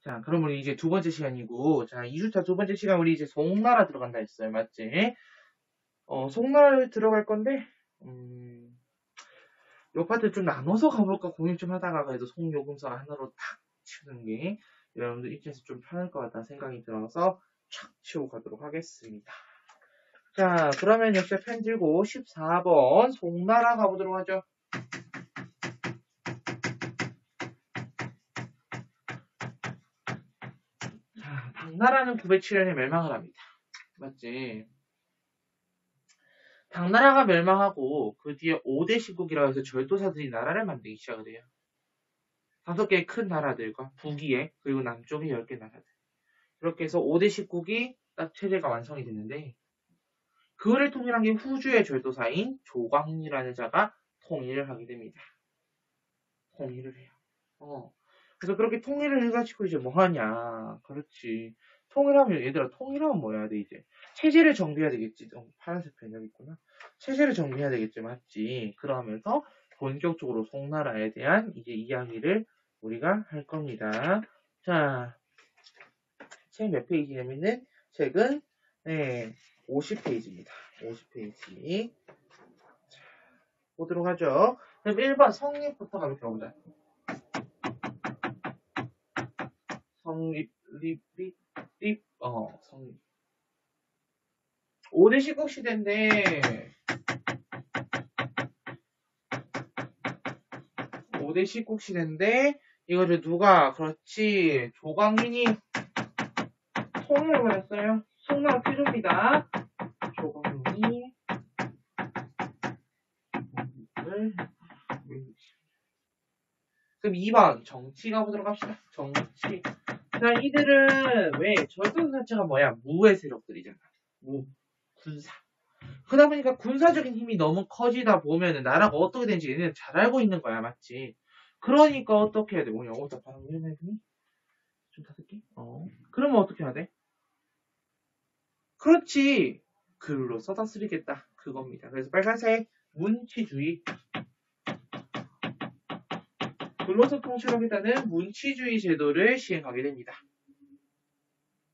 자, 그럼 우리 이제 두 번째 시간이고, 자, 2주차 두 번째 시간 우리 이제 송나라 들어간다 했어요. 맞지? 송나라 들어갈 건데, 요 파트 좀 나눠서 가볼까 고민 좀 하다가 그래도 송요금서 하나로 탁 치는 게 여러분들 입장에서 좀 편할 것 같다는 생각이 들어서 촥 치고 가도록 하겠습니다. 자, 그러면 역시 펜 들고 14번 송나라 가보도록 하죠. 자, 당나라는 907년에 멸망을 합니다. 맞지? 당나라가 멸망하고 그 뒤에 5대 시국이라고 해서 절도사들이 나라를 만들기 시작을 해요. 5개의 큰 나라들과 북위에 그리고 남쪽에 10개 나라들. 그렇게 해서 5대 시국이 딱 체제가 완성이 됐는데 그를 통일한 게 후주의 절도사인 조광이라는 자가 통일을 하게 됩니다. 통일을 해요. 그래서 그렇게 통일을 해가지고 이제 뭐 하냐. 그렇지. 통일하면 얘들아 통일하면 뭐 해야 돼 이제. 체제를 정비해야 되겠지. 파란색 펜 여기 있구나. 체제를 정비해야 되겠지. 맞지. 그러면서 본격적으로 송나라에 대한 이제 이야기를 우리가 할 겁니다. 자, 책 몇 페이지냐면은 책은 50페이지입니다. 50페이지. 자, 보도록 하죠. 그럼 1번 성립부터 가볼게요. 보자. 성립. 성립. 5대 시국 시대인데 5대 시국 시대인데 이거를 누가 그렇지 조광인이 통일을 했어요. 송나라 필요입니다. 조광인이 그럼 2번 정치 가보도록 합시다. 정치. 자, 이들은 왜 절도 자체가 뭐야? 무의 세력들이잖아. 무, 군사. 그러다 보니까 군사적인 힘이 너무 커지다 보면은 나라가 어떻게 되는지 얘네는 잘 알고 있는 거야, 맞지? 그러니까 어떻게 해야 돼? 뭐냐? 나 바람 왜 이러니? 좀 닫을게. 그러면 어떻게 해야 돼? 그렇지. 글로 써다 쓰리겠다. 그겁니다. 그래서 빨간색 문치주의. 글로서 통치하겠다는 문치주의 제도를 시행하게 됩니다.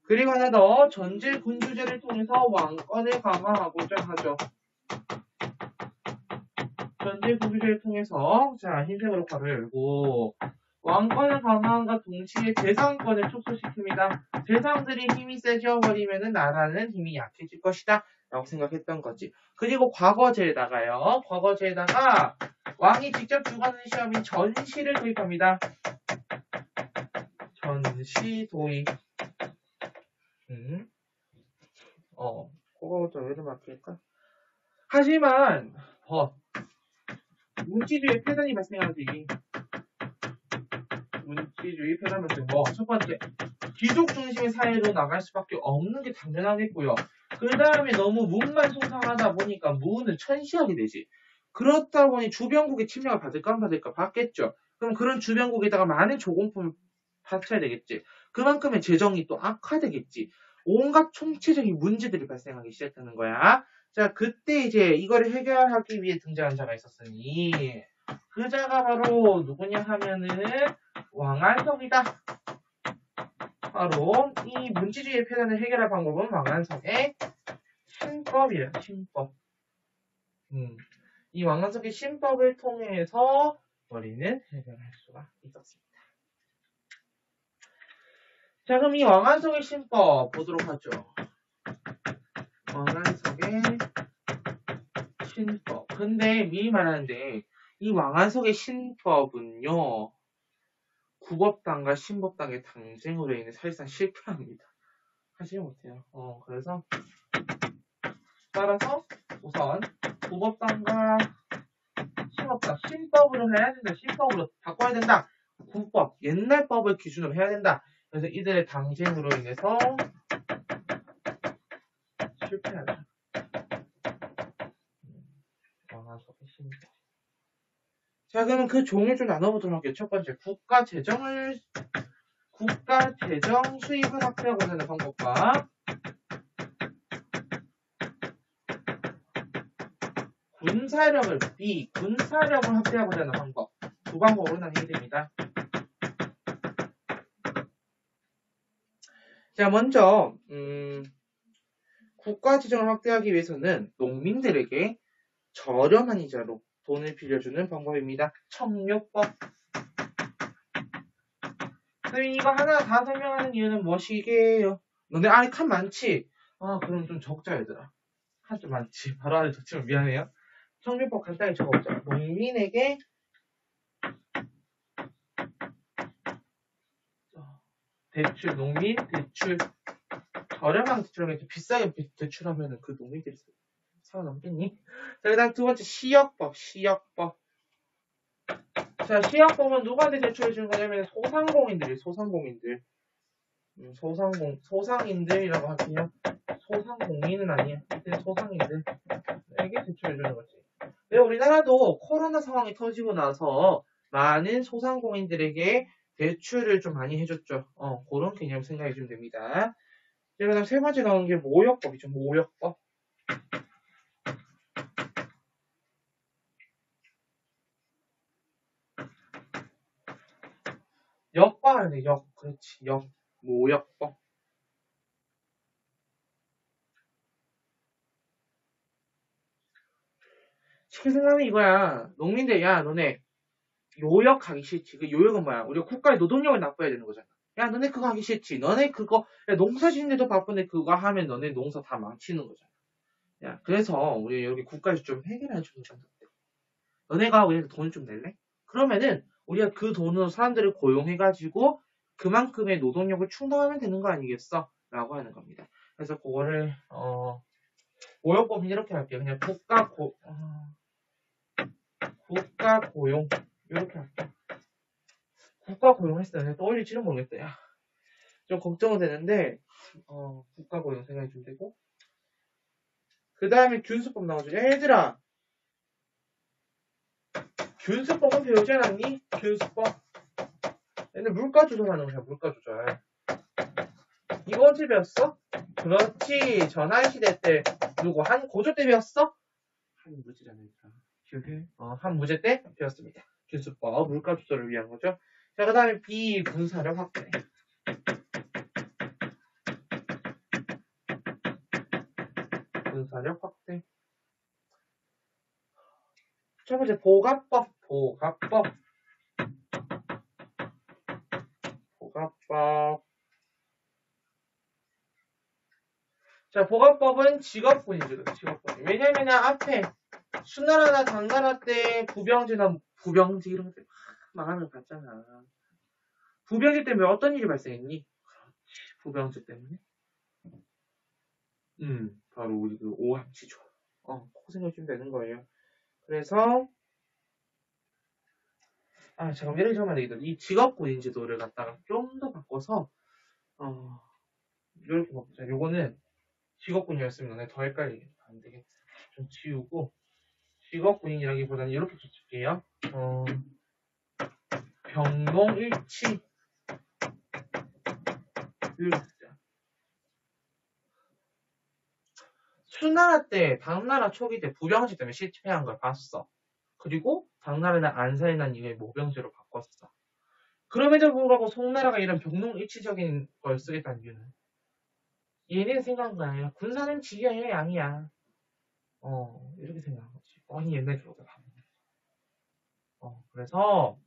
그리고 하나 더 전제 군주제를 통해서 왕권을 강화하고자 하죠. 전제 군주제를 통해서 자 흰색으로 괄호 열고 왕권을 강화함과 동시에 재상권을 축소시킵니다. 재상들이 힘이 세져버리면 나라는 힘이 약해질 것이다 라고 생각했던 거지. 그리고 과거제에다가요. 과거제에다가 왕이 직접 주관하는 시험인 전시를 도입합니다. 전시 도입. 그거부터 왜 좀 바뀔까? 하지만 문치주의 폐단이 발생하지. 문치주의 폐단 발생. 첫 번째, 귀족 중심의 사회로 나갈 수밖에 없는 게 당연하겠고요. 그 다음에 너무 문만 숭상하다 보니까 무는 천시하게 되지. 그렇다 보니 주변국의 침략을 받을까 안 받을까 받겠죠. 그럼 그런 주변국에다가 많은 조공품을 바쳐야 되겠지. 그만큼의 재정이 또 악화되겠지. 온갖 총체적인 문제들이 발생하기 시작하는 거야. 자, 그때 이제 이거를 해결하기 위해 등장한 자가 있었으니 그 자가 바로 누구냐 하면은 왕안석이다. 바로 이 문치주의 폐단을 해결할 방법은 왕안석의 신법이에요. 신법. 이 왕안석의 신법을 통해서 우리는 해결할 수가 있었습니다. 자, 그럼 이 왕안석의 신법 보도록 하죠. 왕안석의 신법. 근데 미리 말하는데 이 왕안석의 신법은요. 구법당과 신법당의 당쟁으로 인해 사실상 실패합니다. 하지 못해요. 그래서 따라서 우선 구법당과 신법당, 신법으로 해야 된다. 신법으로 바꿔야 된다. 구법, 옛날 법을 기준으로 해야 된다. 그래서 이들의 당쟁으로 인해서 실패하다. 왕안석의 신법. 자, 그러면 그 종을 좀 나눠보도록 할게요. 첫 번째, 국가 재정 수입을 확대하고자 하는 방법과 군사력을 확대하고자 하는 방법. 두 방법으로 나뉘게 됩니다. 자, 먼저 국가 재정을 확대하기 위해서는 농민들에게 저렴한 이자로 돈을 빌려주는 방법입니다. 청요법. 선생님 이거 하나 다 설명하는 이유는 무엇이게요? 너네 안에 칸 많지? 아 그럼 좀 적자 얘들아. 칸 좀 많지. 바로 안에 적지면 미안해요. 청요법 간단히 적어보자. 농민에게 대출, 농민 대출 저렴한 대출하면 비싸게 대출하면 그 농민들이 살아남겠니? 자, 그 다음 두 번째 시역법. 자, 시역법은 누구한테 대출해 주는 거냐면 소상공인들. 소상인들이라고 할게요. 소상공인은 아니야. 소상인들에게 대출해 주는 거지. 네, 우리나라도 코로나 상황이 터지고 나서 많은 소상공인들에게 대출을 좀 많이 해줬죠. 그런 개념 생각해 주면 됩니다. 그 다음 세 번째 나오는 게 모역법이죠. 모역법. 역과하네, 그렇지. 모역법. 쉽게 생각하면 이거야. 농민들, 야, 너네 요역하기 싫지. 그 요역은 뭐야? 우리가 국가의 노동력을 납부해야 되는 거잖아. 야, 너네 그거 하기 싫지. 너네 그거, 야, 농사 짓는데도 바쁜데 그거 하면 너네 농사 다 망치는 거잖아. 야, 그래서 우리 여기 국가에서 좀 해결해 주는 건데. 너네가 우리한테 돈을 좀 낼래? 그러면은 우리가 그 돈으로 사람들을 고용해가지고 그만큼의 노동력을 충당하면 되는 거 아니겠어? 라고 하는 겁니다. 그래서 그거를 모역법은 이렇게 할게요. 그냥 국가 고용 이렇게 할게요. 국가 고용했을 때 떠올릴지는 모르겠다. 야. 좀 걱정은 되는데 국가 고용 생각이 좀 되고 그 다음에 균수법 나오죠. 얘들아 균수법은 배우지 않았니? 균수법 얘는 물가 조절하는 거야. 물가 조절. 이거 언제 배웠어? 그렇지. 전환시대 때 누구 한 고조 때 배웠어? 한 무제잖아요. 기억해? 한 무제 때 배웠습니다. 균수법 물가 조절을 위한 거죠. 자, 그 다음에 비분사력 확대. 분사력 확대. 첫 번째 보가법. 자, 보가법은 직업군이죠. 직업군. 왜냐면 앞에 수나라나 당나라 때 부병지 이런 것들 망하는 거 봤잖아. 부병지 때문에 어떤 일이 발생했니? 부병지 때문에. 바로 우리 그 오합지조. 그거 생각해주면 되는 거예요. 그래서 잠깐 예를 들면 이 직업군인 제도를 갖다가 좀 더 바꿔서 이렇게 바꾸자. 요거는 직업군이었으면 너네 더 헷갈리겠다. 안 되겠다. 좀 지우고 직업군인이라기보다는 이렇게 붙일게요. 병농일치 이렇게 쓰자. 수나라 때 당나라 초기 때 부병지 때문에 실패한 걸 봤어. 그리고 당나라는 안사에 난 이후에 모병제로 바꿨어. 그럼에도 불구하고 송나라가 이런 병농일치적인 걸 쓰겠다는 이유는 얘네는 생각한 거 아니야. 군사는 지겨야 양이야. 이렇게 생각한 거지. 아니 옛날 그러더라. 그래서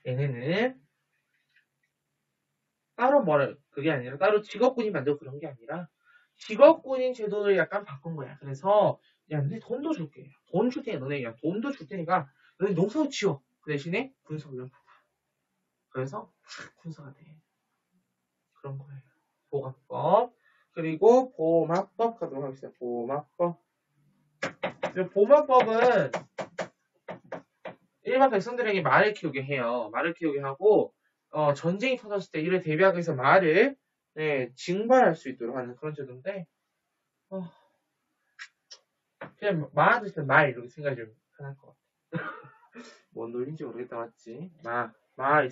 얘네는 따로 그게 아니라 따로 직업군이 만들고 그런 게 아니라 직업군인 제도를 약간 바꾼 거야. 그래서 야 너네 돈도 줄게. 돈 줄 테니까 너네 야 돈도 줄 테니까 너네 농사도 지어. 그 대신에 군사훈련 받아. 그래서 군사가 돼. 그런 거예요. 보갑법. 그리고 보마법 가도록 하겠습니다. 보마법. 보마법은 일반 백성들에게 말을 키우게 해요. 말을 키우게 하고 전쟁이 터졌을 때 이를 대비하기 위해서 말을 징발할 수 있도록 하는 그런 제도인데 그냥 말한테 말 이렇게 생각이 좀 편할 것 같아. 뭔 논리인지 모르겠다 맞지? 마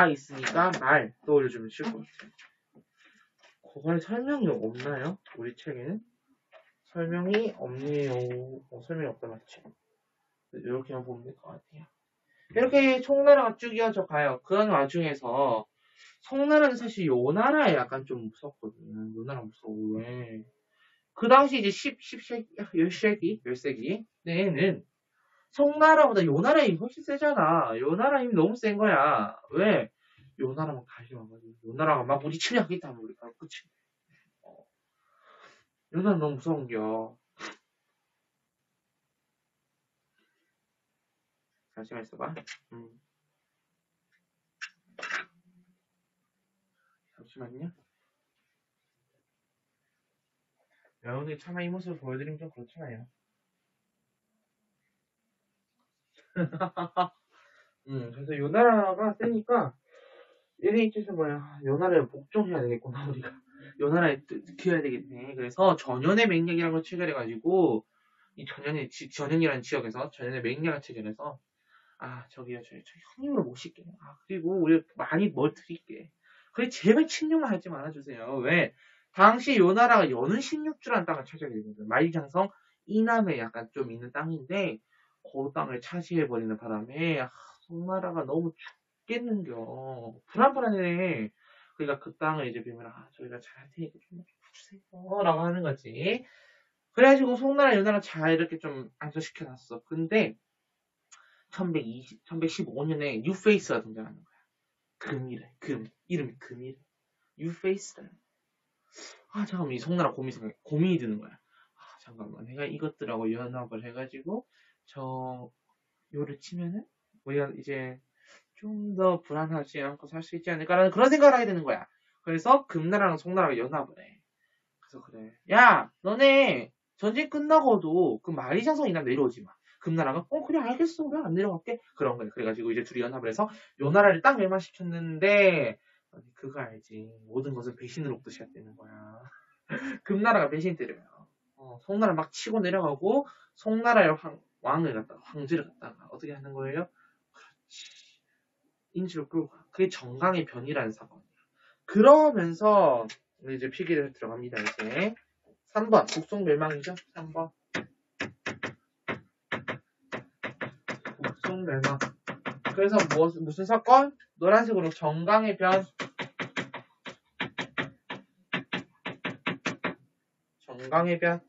있으니까 말 떠올려주면 쉬울 것 같아. 그거에 설명이 없나요? 우리 책에는? 설명이 없네요. 설명이 없다 맞지? 이렇게만 보면 될 것 같아요. 이렇게 총나라가 쭉 이어져 가요. 그런 와중에서 송나라는 사실 요 나라에 약간 좀 무섭거든. 요 나라 무서워. 왜? 그 당시 이제 10세기 때에는 송나라보다 요 나라 힘이 훨씬 세잖아. 요 나라 힘이 너무 센 거야. 왜? 요 나라만 달려와가지고. 요 나라가 막 우리 침략하겠다면 우리가 그치? 요 나라 너무 무서운겨. 잠시만 있어봐. 잠시만요. 여러분들이 차마 이 모습을 보여드리면 좀 그렇잖아요. 그래서 요 나라가 세니까 얘네 입장에서 뭐야, 요 나라에 복종해야 되겠구나, 우리가. 요 나라에 지켜야 되겠네. 그래서 전연의 맹약이라는 걸 체결해가지고, 이 전연이라는 지역에서 전연의 맹약을 체결해서, 저기요, 저 형님으로 모실게. 그리고 우리 많이 뭘 드릴게. 그래, 제발 침략만 하지 말아주세요. 왜? 당시 요 나라가 여는 16주라는 땅을 차지하게 되거든요. 만리장성 이남에 약간 좀 있는 땅인데, 그 땅을 차지해버리는 바람에, 송나라가 너무 죽겠는겨. 불안불안해. 그러니까 그 땅을 이제 비면, 저희가 잘할 테니까 좀 주세요. 라고 하는 거지. 그래가지고 송나라, 요나라 잘 이렇게 좀 안정시켜놨어. 근데, 1115년에 뉴페이스가 등장하는 거야. 금이래. 이름이 금이래. 뉴페이스래. 잠깐만, 이 송나라 고민이 드는 거야. 잠깐만, 내가 이것들하고 연합을 해가지고, 요를 치면은, 우리가 이제, 좀 더 불안하지 않고 살 수 있지 않을까라는 그런 생각을 하게 되는 거야. 그래서 금나라랑 송나라가 연합을 해. 그래서 그래. 야, 너네 전쟁 끝나고도 그 만리장성 이남 내려오지 마. 금나라가 그래 알겠어. 왜 안 내려갈게? 그런 거야. 그래가지고 이제 둘이 연합을 해서 요 나라를 딱 멸망시켰는데 그거 알지. 모든 것은 배신으로부터 시작되는 거야. 금나라가 배신 때려요. 송나라 막 치고 내려가고 송나라의 황제를 갖다가 어떻게 하는 거예요? 그렇지. 인지로 끌고 가. 그게 정강의 변이라는 사건이야. 그러면서 이제 필기를 들어갑니다. 이제 3번 북송 멸망이죠. 3번 북송 멸망. 그래서 무슨 사건? 노란색으로 정강의 변. 정강의 변.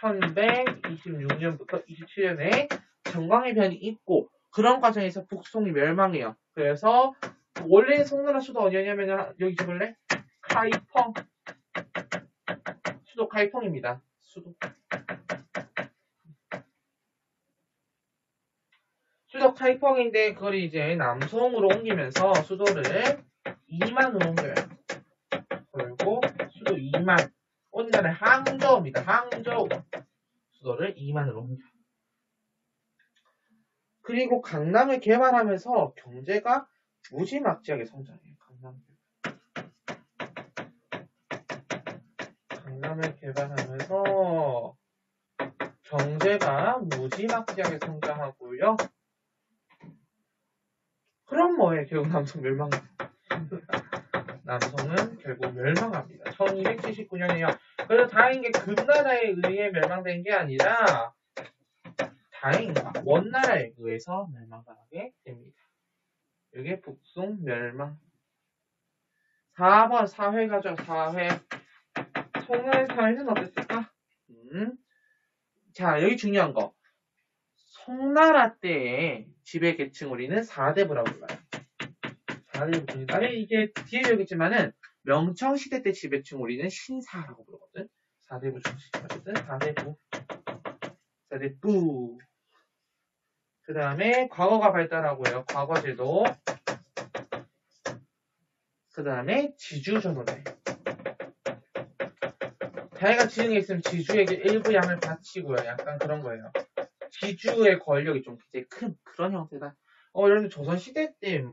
1126년부터 27년에 정강의 변이 있고 그런 과정에서 북송이 멸망해요. 그래서 원래 송나라 수도 어디냐면 여기 적을래? 카이펑. 수도 카이펑입니다. 수도 카이펑인데 그걸 이제 남송으로 옮기면서 수도를 이만으로 옮겨요. 그리고 수도 이만. 오늘날의 항저우입니다. 항저우. 수도를 이만으로 옮겨요. 그리고 강남을 개발하면서 경제가 무지막지하게 성장해요. 강남을 개발하면서 경제가 무지막지하게 성장하고요. 그럼 뭐예요? 결국 남성 멸망. 남성은 결국 멸망합니다. 1279년이에요. 그래서 다행인 게 금나라에 의해 멸망된 게 아니라 다행인가 원나라에 의해서 멸망당하게 됩니다. 이게 북송 멸망. 4번 사회가죠. 사회. 송나라의 사회는 어땠을까? 자, 여기 중요한 거. 송나라 때의 지배계층 우리는 4대부라고 불러요. 4대부. 아니 이게 뒤에 여기지만은 명청시대 때 지배층 우리는 신사라고 부르거든. 4대부 중심. 어쨌든 4대부. 4대부. 그 다음에 과거가 발달하고 해요. 과거제도. 그 다음에 지주전호제. 자기가 지능에 있으면 지주에게 일부 양을 바치고요. 약간 그런 거예요. 지주의 권력이 좀 굉장히 큰 그런 형태다. 여러분들 조선시대 때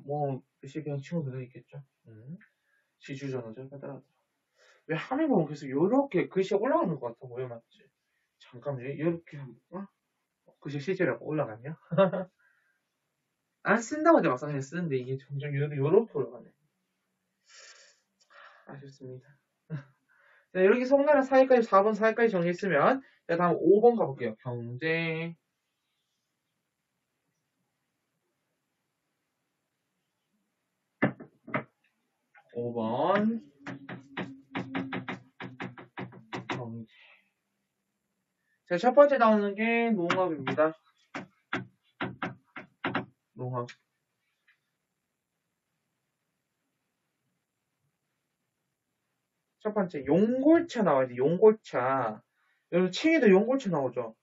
글씨 배운 친구들도 있겠죠. 지주전호제 하더라도. 왜 화면 보면 계속 요렇게 글씨 올라가는 것 같아 보여 맞지? 잠깐만요. 요렇게 하면 글씨 실제로 올라갔냐? 안 쓴다고 이제 막상 쓰는데 이게 점점 요렇게 올라가네. 아쉽습니다. 자, 이렇게 송나라 사회까지 4번 사회까지 정리했으면 자, 다음 5번 가볼게요. 경제. 5번 경제. 자, 첫 번째 나오는 게 농업입니다. 농업. 첫 번째, 용골차 나와야 돼, 용골차. 여러분, 책에도 용골차 나오죠?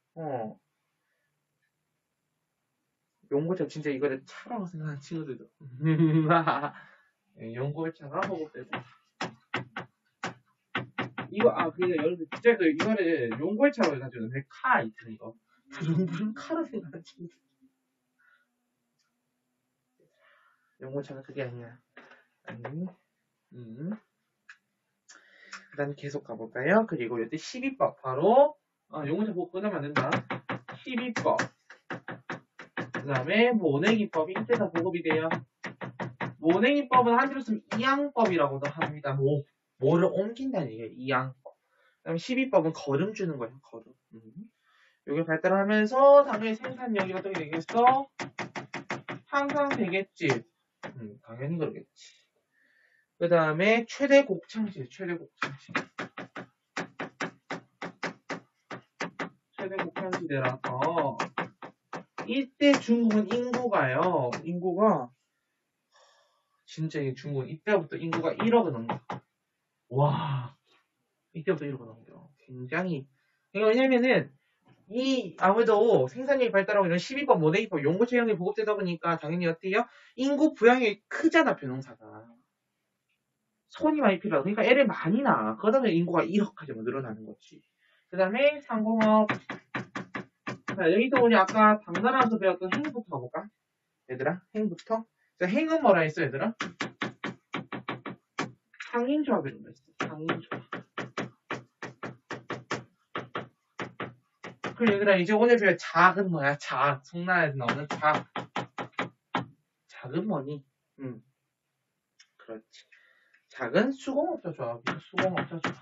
용골차 진짜 이거를 차라고 생각하는 친구들도. 용골차가 허겁되고. 그냥 여러분들, 진짜 이거를 용골차로 해가지고, 왜 카 있잖아, 이거. 무슨 카로 생각하는 친구들. 용골차는 그게 아니야. 아니, 그 다음에 계속 가볼까요? 그리고 이때 12법, 바로, 용골차 보고 끝나면 안 된다. 12법. 그 다음에 모내기법이 이때다 보급이 돼요. 모내기법은 한글로 쓰면 이양법이라고도 합니다. 뭐를 옮긴다는 얘기예요. 이양법. 그 다음에 12법은 거름 주는 거예요. 거름. 이게 발달하면서 당연히 생산력이 어떻게 되겠어? 항상 되겠지. 당연히 그러겠지. 그 다음에 최대 곡창시. 최대 곡창시대라서 이때 중국은 인구가 진짜 중국은 이때부터 인구가 1억을 넘겨. 와, 이때부터 1억을 넘겨. 굉장히. 왜냐면은 아무래도 생산력이 발달하고 이런 12법, 모내기법, 용고체 형이 보급되다 보니까 당연히 어때요? 인구 부양이 크잖아, 변형사가. 손이 많이 필요하다. 그러니까 애를 많이 낳아. 그러다 보니 인구가 1억까지 늘어나는 거지. 그 다음에 상공업. 자, 여기서 우리 아까 당나라에서 배웠던 행부터 가볼까? 얘들아, 행부터. 자, 행은 뭐라 했어, 얘들아? 상인조합이라고 했어. 상인조합. 그럼 얘들아, 이제 오늘 배울 작은 뭐야? 송나라에서 나오는 작은 뭐니? 그렇지. 작은 수공업자 조합이야. 수공업자 조합.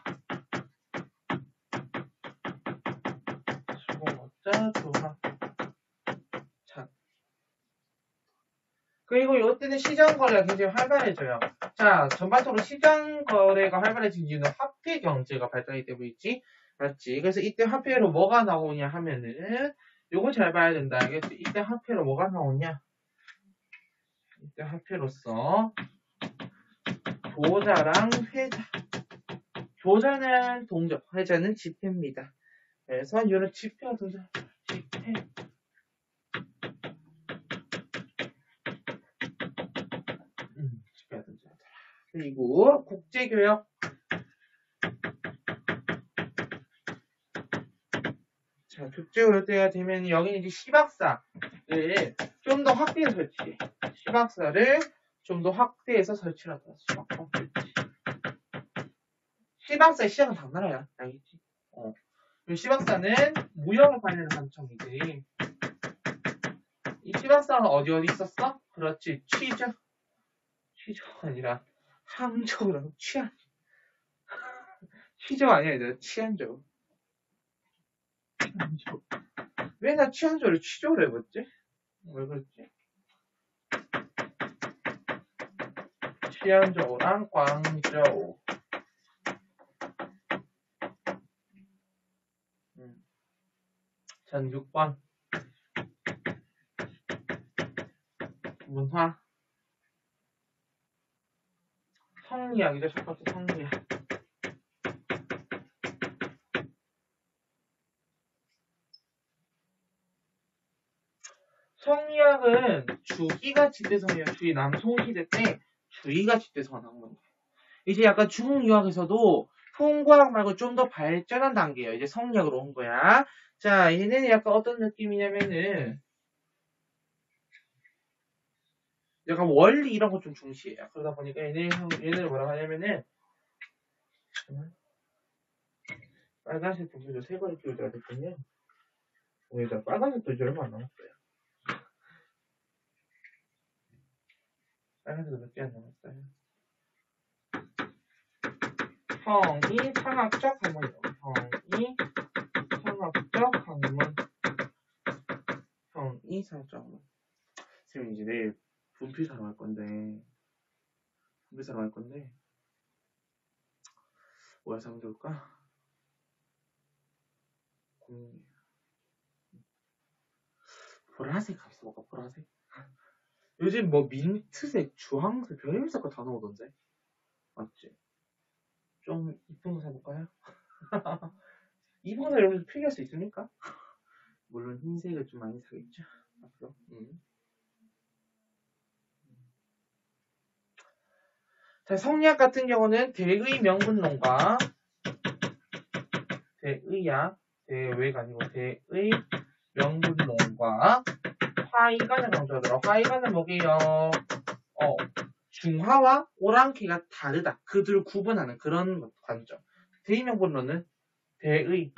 그리고 이때는 시장 거래가 굉장히 활발해져요. 자, 전반적으로 시장 거래가 활발해진 이유는 화폐 경제가 발달하기 때문이지. 맞지? 그래서 이때 화폐로 뭐가 나오냐 하면은 요거 잘 봐야 된다. 알겠지? 이때 화폐로 뭐가 나오냐? 이때 화폐로서 조자랑 회자. 조자는 동적, 회자는 지폐입니다. 그래서 이런 지폐가 등장. 지폐. 지폐가 등장. 그리고 국제교역. 자, 국제교역 때가 되면 여기는 이제 시박사를 좀 더 확대해서 설치해. 시박사를 좀 더 확대해서 설치를 한다. 시박사의 시작은 당나라야. 알겠지? 시박사는 무역을 관련한 관청이지. 이 시박사는 어디 있었어? 그렇지. 취조가 아니라 항저우랑 취한. 취조 아니야, 얘들아. 취한조. 왜 나 취한조를 취조를 해봤지? 왜 그랬지? 취한조랑 광저우. 전 6번. 문화. 성리학이죠. 첫 번째 성리학. 성리학은 주기가 집대성이에요. 주기 남송시대 때 주기가 집대성이 나온 거예요. 이제 약간 중국 유학에서도 통과학 말고 좀 더 발전한 단계예요. 이제 성리학으로 온 거야. 자, 얘네는 약간 어떤 느낌이냐면은 약간 원리 이런 거 좀 중시해요. 그러다 보니까 얘네를 뭐라고 하냐면은 빨간색 도시도 3번 키우자 됐군요. 여기다 빨간색 도시 얼마 안 남았어요. 빨간색도 몇 개 안 남았어요. 형이 상학적 학문이요. 형이 상학적 학문. 형이 상학적 학문. 지금 이제 내일 분필 사러 갈 건데 뭐가 사면 좋을까? 보라색 하면서 뭐가 보라색? 요즘 뭐 민트색, 주황색, 별의별 색깔 다 나오던데. 맞지? 좀 이쁜 거 사볼까요? 이쁜 거 여러분들 필요할 수 있습니까? 물론 흰색을 좀 많이 사겠죠. 앞으로. 자, 성리학 같은 경우는 대의 명분론과 대의학, 대외가 아니고 대의 명분론과 화이관을 강조하더라. 화이관은 뭐게요? 중화와 오랑캐가 다르다. 그 둘을 구분하는 그런 관점. 대의 명분론은 대의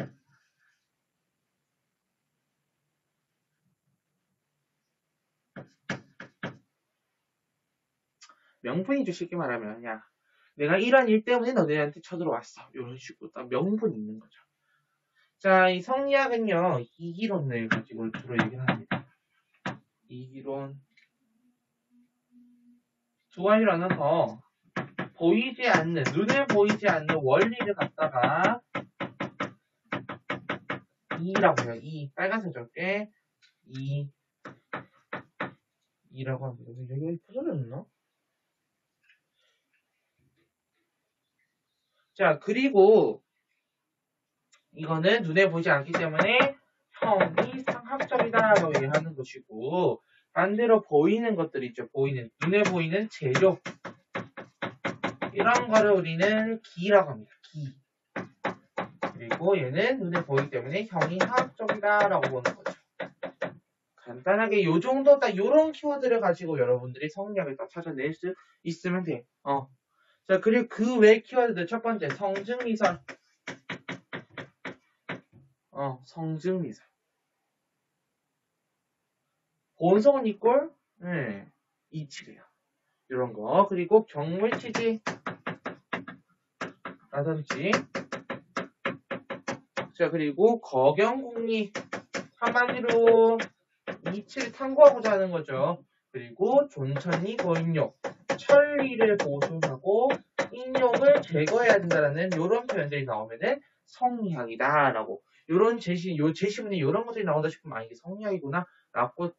명분이죠. 쉽게 말하면 야 내가 이런 일 때문에 너네한테 쳐들어왔어. 이런 식으로 딱 명분이 있는 거죠. 자, 이 성리학은요. 이기론을 가지고 주로 얘기를 합니다. 이기론 두 가지로 나눠서 보이지 않는, 눈에 보이지 않는 원리를 갖다가 이라고 해요. 이 빨간색 적게 이라고 합니다. 여기 부서졌나? 자, 그리고 이거는 눈에 보이지 않기 때문에 형이 상학적이다라고 얘기하는 것이고 반대로 보이는 것들 있죠. 눈에 보이는 재료 이런 거를 우리는 기라고 합니다. 기. 그리고 얘는 눈에 보이기 때문에 형이 화학적이다라고 보는 거죠. 간단하게 요 정도 딱 요런 키워드를 가지고 여러분들이 성리학을 딱 찾아낼 수 있으면 돼. 자, 그리고 그 외 키워드들 첫 번째 성증미설. 성증미설. 본성은 이꼴 이치래요. 이런 거. 그리고 경물치지 라든지 자, 그리고 거경공리 한마디로 이치를 탐구하고자 하는 거죠. 그리고 존천리 고인욕 천리를 보수하고 인욕을 제거해야 된다라는 이런 표현들이 나오면은 성리학이다라고 요런 제시문에 이런 것들이 나온다 싶으면 이게 성리학이구나 라고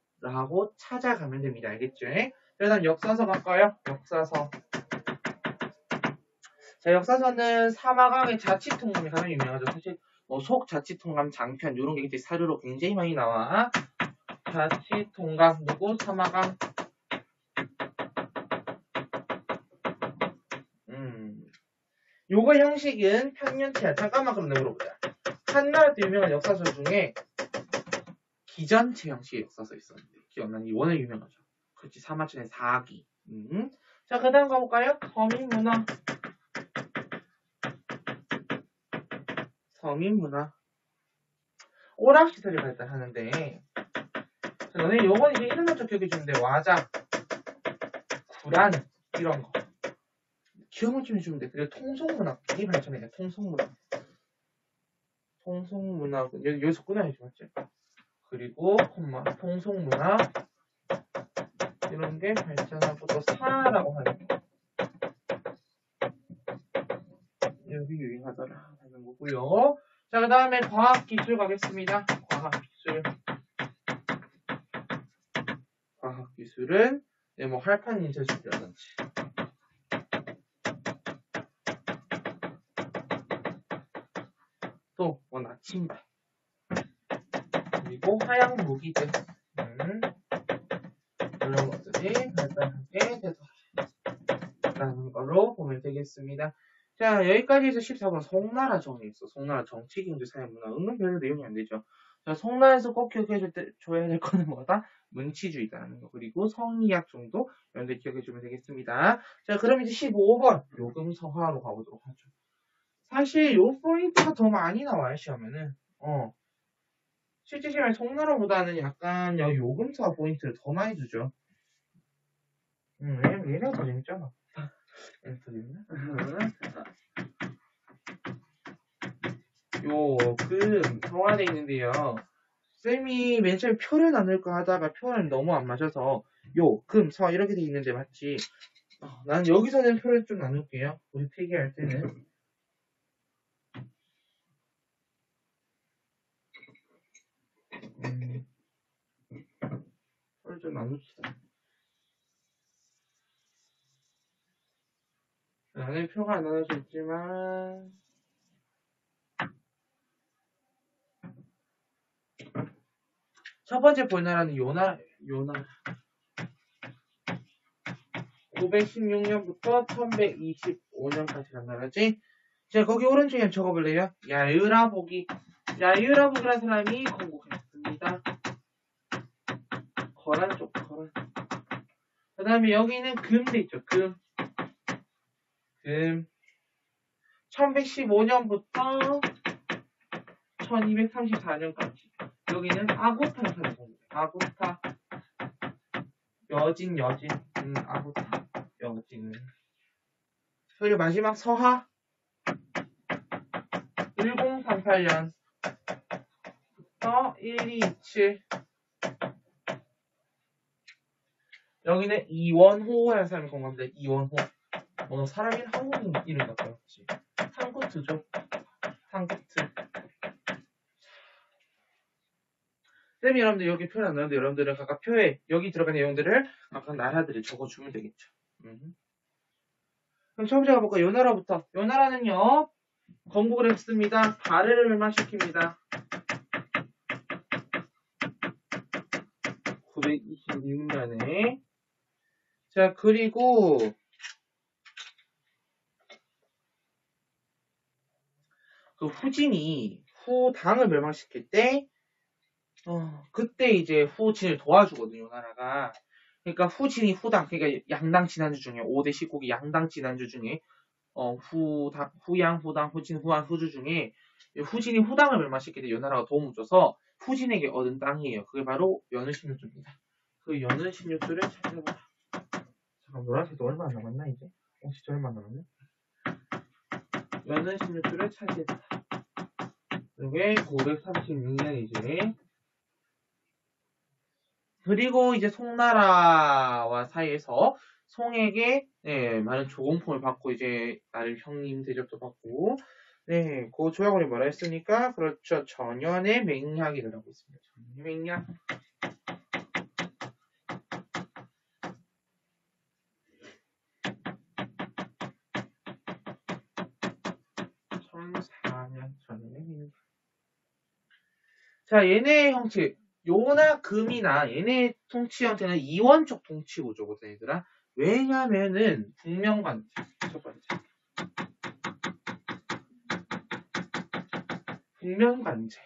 찾아가면 됩니다. 알겠죠? 그 다음 역사서 갈까요? 역사서. 자, 역사서는 사마강의 자치통감이 가장 유명하죠. 사실 속자치통감 장편 이런 게 이제 사료로 굉장히 많이 나와. 자치통감 누구? 사마강. 요거 형식은 평년치야. 잠깐만 그럼 내가 물어보자. 한나라도 유명한 역사서 중에 기전체 형식의 역사서 있었는데 기억나니? 워낙 유명하죠. 그렇지. 사마천의 4기. 자, 그 다음 가볼까요? 서민문화. 서민문화. 오락시설이 발달하는데 자, 너네 요건 이제 이런 것좀 기억해주는데 와자, 구란 이런 거 기억을 좀 해주면 돼. 그리고 통속문학이 발전해. 통속문학 여기서 끊어야지 맞지? 그리고 통속문학 이런 게 발전하고 또 사라고 하는 거 여기 유행하더라 하는 거고요. 자, 그 다음에 과학기술 가겠습니다. 과학기술은 뭐 할판 인쇄술이라든지 또 뭐 나침반 그리고 화약 무기들 이런 것들이 발달하게 되더라라는 걸로 보면 되겠습니다. 자, 여기까지 해서 14번 송나라 정리 있어. 송나라 정치, 경제, 사회, 문화, 은근 별로 내용이 안 되죠. 자, 송나라에서 꼭 기억해줘야 될 거는 뭐다? 문치주의다라는 거. 그리고 성리학 정도 여러분들 기억해주면 되겠습니다. 자, 그럼 이제 15번 요금서화로 가보도록 하죠. 사실 요 포인트가 더 많이 나와요, 시험에는. 실제 시험에 송나라보다는 약간 요금서화 포인트를 더 많이 주죠. 왜냐면 얘네가 더 재밌잖아. 얘네가 더 재밌나? 요금 정화되어 있는데요. 쌤이 맨 처음에 표를 나눌까 하다가 표를 너무 안 맞아서 금, 서 이렇게 돼 있는데 맞지? 난 여기서는 표를 좀 나눌게요. 우리 필기할 때는. 나눕시다. 안에 표가 안 나눠져 있지만 첫 번째 볼 나라는 요나라 916년부터 1125년까지 간 나라지. 자, 거기 오른쪽에 적어볼래요? 야유라복이라는 사람이 건국했습니다. 거란 쪽, 거란. 그 다음에 여기는 금돼 있죠, 금. 1115년부터 1234년까지. 여기는 아고타라는 사람이 건국했어요. 아고타. 여진. 아고타. 여진. 그리고 마지막 서하. 1038년부터 1227. 여기는 이원호라는 사람이 건국합니다. 이원호. 사람이 한국 이름 같아요. 상쿠트죠. 상쿠트. 쌤이 여러분들 여기 표현 안 나오는데 여러분들은 각각 표에 여기 들어간 내용들을 각각 나라들을 적어주면 되겠죠. 그럼 처음 가볼까? 요 나라부터. 요 나라는요. 건국을 했습니다. 바르를 멸망시킵니다. 926년에. 자, 그리고 그 후진이 후당을 멸망시킬 때 그때 이제 후진을 도와주거든요, 나라가. 그러니까 후진이 후당, 그러니까 양당 지난주 중에 5대 19기 양당 지난주 중에 후양, 후당, 후진, 후한, 후주 중에 후진이 후당을 멸망시킬 때 이 나라가 도움을 줘서 후진에게 얻은 땅이에요. 그게 바로 연은 16조입니다. 그 연은 16조를 찾아보자. 잠깐, 노란색도 얼마 안 남았나 이제? 진짜 얼마 안 남았네? 연은 16조를 차지했다. 이게 936년이지. 그리고 이제 송나라와 사이에서 송에게 많은 조공품을 받고 이제 나를 형님 대접도 받고 그 조약원이 뭐라 했으니까 그렇죠. 전연의 맹약이라고 있습니다. 전연의 맹약. 자, 얘네의 형체, 요나 금이나 얘네의 통치 형태는 이원적 통치 구조거든, 얘들아. 왜냐면은 북명관제, 첫 번째. 북명관제.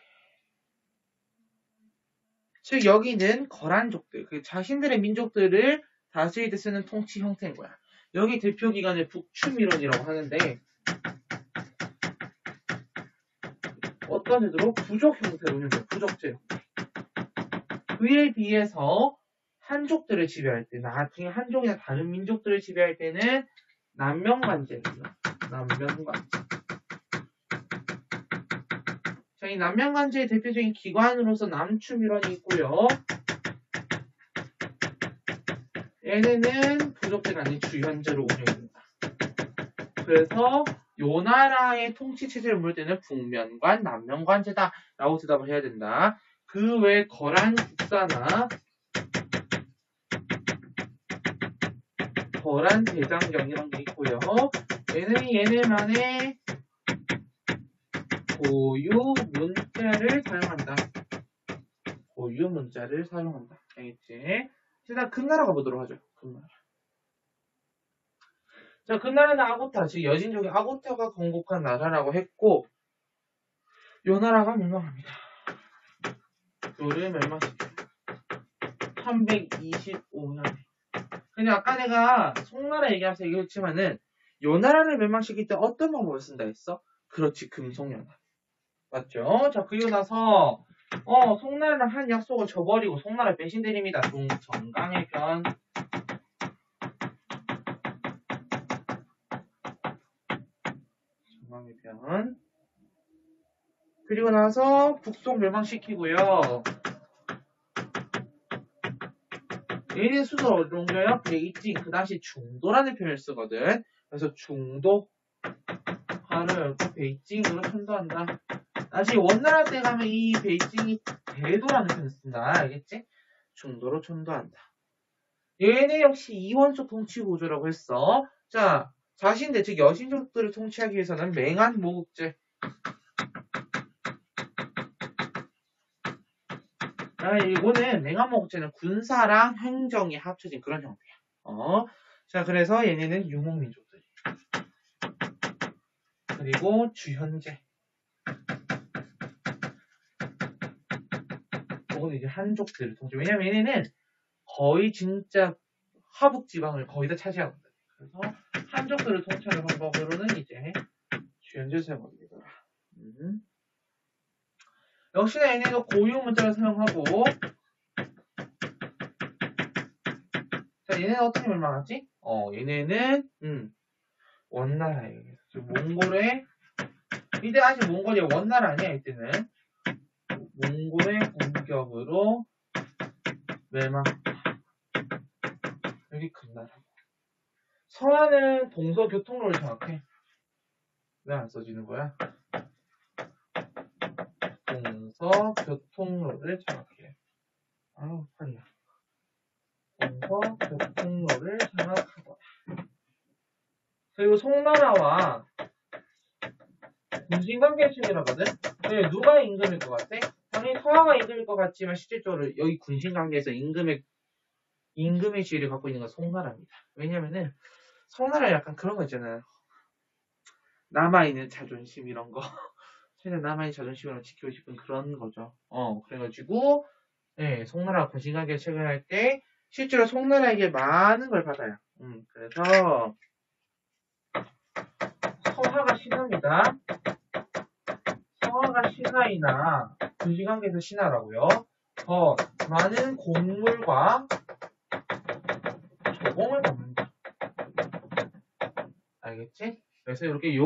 즉 여기는 거란족들, 그 자신들의 민족들을 다스릴 때 쓰는 통치 형태인 거야. 여기 대표 기관을 북추밀원이라고 하는데 어떤 제도로? 부족 형태로 운영돼요. 부족제. 그에 비해서 한족들을 지배할 때, 나중에 한족이나 다른 민족들을 지배할 때는 남명관제예요. 남명관제. 자, 이 남명관제의 대표적인 기관으로서 남추밀원이 있고요. 얘네는 부족제가 아닌 주현제로 운영됩니다. 그래서 요 나라의 통치 체제를 볼 때는 북면관, 남면관제다 라고 대답을 해야 된다. 그 외 거란 국사나 거란 대장경 이런 게 있고요. 얘네만의 고유 문자를 사용한다. 고유 문자를 사용한다. 알겠지? 일단 금나라 가보도록 하죠. 금나라. 자, 그 나라는 아고타, 즉 여진족의 아고타가 건국한 나라라고 했고 요 나라가 멸망합니다. 요를 멸망시켜요. 1125년에. 근데 아까 내가 송나라 얘기하면서 얘기했지만은 요 나라를 멸망시킬 때 어떤 방법을 쓴다 했어? 그렇지, 금송연합. 맞죠? 자, 그리고 나서 송나라랑 한 약속을 저버리고 송나라 배신들입니다. 정강의 변. 정강의 변. 그리고 나서 북송 멸망시키고요. 얘네 수도 어디로 옮겨요? 베이징. 그 당시 중도라는 표현을 쓰거든. 그래서 중도 하를 베이징으로 천도한다. 나중에 원나라 때 가면 이 베이징이 대도라는 표현을 쓴다. 알겠지? 중도로 천도한다. 얘네 역시 이원적 통치 구조라고 했어. 자, 자신들, 즉 여신족들을 통치하기 위해서는 맹한 모국제. 이거는 맹한 모국제는 군사랑 행정이 합쳐진 그런 형태야. 자, 그래서 얘네는 유목민족들. 그리고 주현제. 이거는 이제 한족들을 통치. 왜냐면 얘네는 거의 진짜 하북 지방을 거의 다 차지하거든. 그래서 한족들을 통치하는 방법으로는 이제 주현제 사용하게 되더라. 역시나 얘네도 고유 문자를 사용하고. 자, 얘네는 어떻게 멸망하지? 얘네는 원나라예요. 몽골의 이때 아직 몽골이 원나라 아니야. 이때는 몽골의 공격으로 멸망. 여기 금나라. 서한은 동서교통로를 장악해. 왜 안 써지는 거야? 동서교통로를 장악해. 아우, 팔이야. 동서교통로를 장악하거나. 그리고 송나라와 군신관계 체계라거든? 누가 임금일 것 같아? 당연히 서하가 임금일 것 같지만 실질적으로 여기 군신관계에서 임금의 지위를 갖고 있는 건 송나라입니다. 왜냐면은 송나라 약간 그런 거 있잖아요. 남아있는 자존심 이런 거. 최대한 남아있는 자존심을 지키고 싶은 그런 거죠. 그래가지고 송나라가 군신관계 체결할 때 실제로 송나라에게 많은 걸 받아요. 그래서 서하가 신하입니다. 서하가 신하이나 군신관계에서 신하라고요. 더 많은 곡물과 조공을 받는다. 알겠지? 그래서 이렇게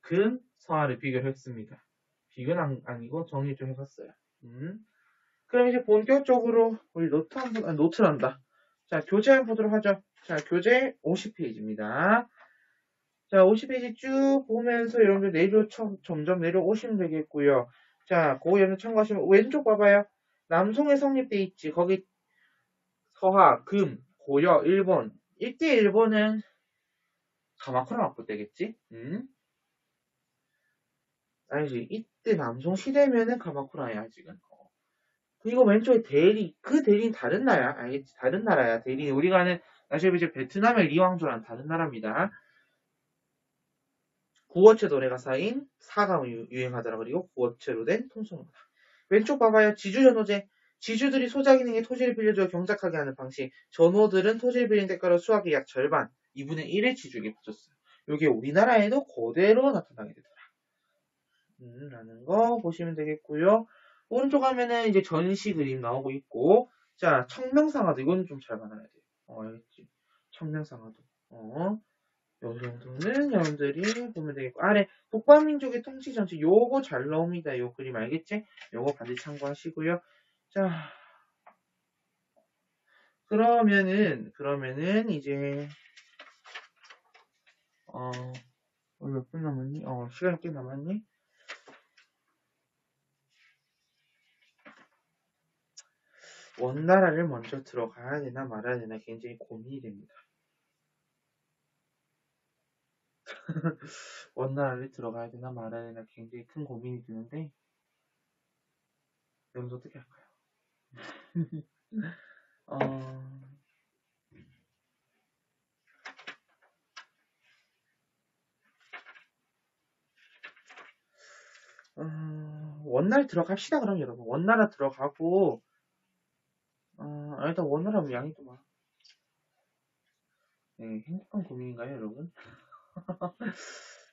금, 서하를 비교했습니다. 비교는 아니고 정리 좀 해봤어요. 그럼 이제 본격적으로 우리 노트란다. 자, 교재 한번 보도록 하죠. 자, 교재 50페이지입니다. 자, 50페이지 쭉 보면서 여러분들 점점 내려오시면 되겠고요. 자, 그거 여러분 참고하시면 왼쪽 봐봐요. 남송에 성립돼 있지. 거기 서하, 금, 고려, 일본. 이때 일본은 가마쿠라 맞고 되겠지? 알지? 이때 남송 시대면은 가마쿠라야, 아직은. 그리고 왼쪽에 그 대리는 다른 나라야. 알겠지? 다른 나라야. 대리는 우리가 아는, 사실 이제 베트남의 리왕조랑 다른 나라입니다. 구어체 노래가 쌓인 사가 유행하더라. 그리고 구어체로 된 통속문화. 왼쪽 봐봐요. 지주전호제. 지주들이 소작인에게 토지를 빌려줘 경작하게 하는 방식. 전호들은 토지를 빌린 대가로 수확의 약 절반, 2분의 1의 지주에게 붙였어요. 이게 우리나라에도 그대로 나타나게 되더라. 라는 거 보시면 되겠고요. 오른쪽 하면은 이제 전시 그림 나오고 있고, 자, 청명상하도 이건 좀 잘 받아야 돼요. 알겠지? 청명상하도. 요 정도는 여러분들이 보면 되겠고, 아래 북방민족의 통치 전체 요거 잘 나옵니다. 요 그림 알겠지? 요거 반드시 참고하시고요. 자, 그러면은 이제 몇 분 남았니? 시간이 꽤 남았니? 원나라를 먼저 들어가야 되나 말아야 되나 굉장히 고민이 됩니다. 원나라를 들어가야 되나 말아야 되나 굉장히 큰 고민이 드는데, 여러분 어떻게 할까요? 원날 들어갑시다, 그럼 여러분. 원나라 들어가고, 일단 원나라 양이 좀 많아. 네, 행복한 고민인가요, 여러분?